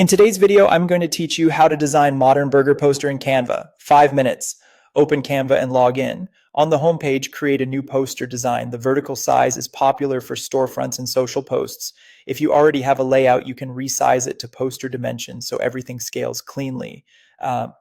In today's video, I'm going to teach you how to design modern burger poster in Canva. 5 minutes. Open Canva and log in. On the homepage, create a new poster design. The vertical size is popular for storefronts and social posts. If you already have a layout, you can resize it to poster dimensions so everything scales cleanly.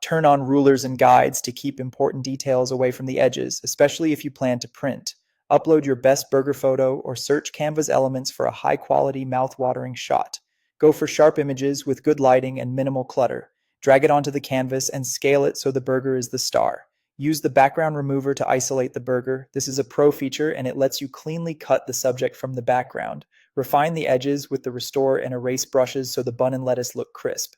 Turn on rulers and guides to keep important details away from the edges, especially if you plan to print. Upload your best burger photo or search Canva's elements for a high-quality, mouth-watering shot. Go for sharp images with good lighting and minimal clutter. Drag it onto the canvas and scale it so the burger is the star. Use the background remover to isolate the burger. This is a pro feature and it lets you cleanly cut the subject from the background. Refine the edges with the restore and erase brushes so the bun and lettuce look crisp.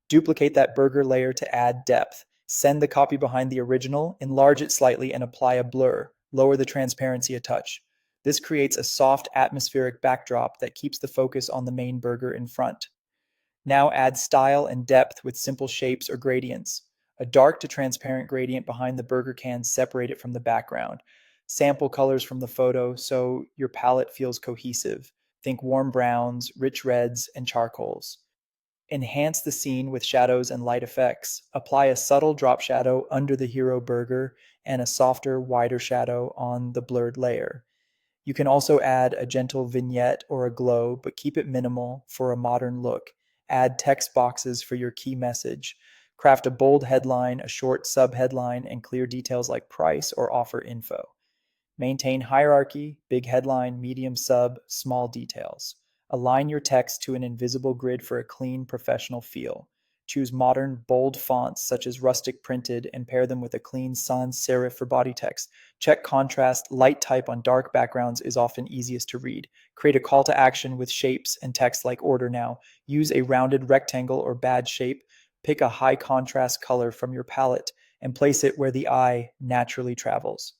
Duplicate that burger layer to add depth. Send the copy behind the original, enlarge it slightly, and apply a blur. Lower the transparency a touch. This creates a soft, atmospheric backdrop that keeps the focus on the main burger in front. Now add style and depth with simple shapes or gradients. A dark to transparent gradient behind the burger can separate it from the background. Sample colors from the photo so your palette feels cohesive. Think warm browns, rich reds, and charcoals. Enhance the scene with shadows and light effects. Apply a subtle drop shadow under the hero burger and a softer, wider shadow on the blurred layer. You can also add a gentle vignette or a glow, but keep it minimal for a modern look. Add text boxes for your key message. Craft a bold headline, a short subheadline, and clear details like price or offer info. Maintain hierarchy, big headline, medium sub, small details. Align your text to an invisible grid for a clean, professional feel. Choose modern, bold fonts such as rustic printed and pair them with a clean sans serif for body text. Check contrast, light type on dark backgrounds is often easiest to read. Create a call to action with shapes and text like order now. Use a rounded rectangle or badge shape. Pick a high contrast color from your palette and place it where the eye naturally travels.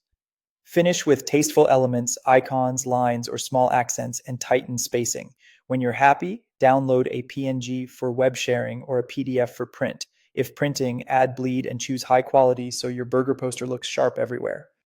Finish with tasteful elements, icons, lines, or small accents, and tighten spacing. When you're happy, download a PNG for web sharing or a PDF for print. If printing, add bleed and choose high quality so your burger poster looks sharp everywhere.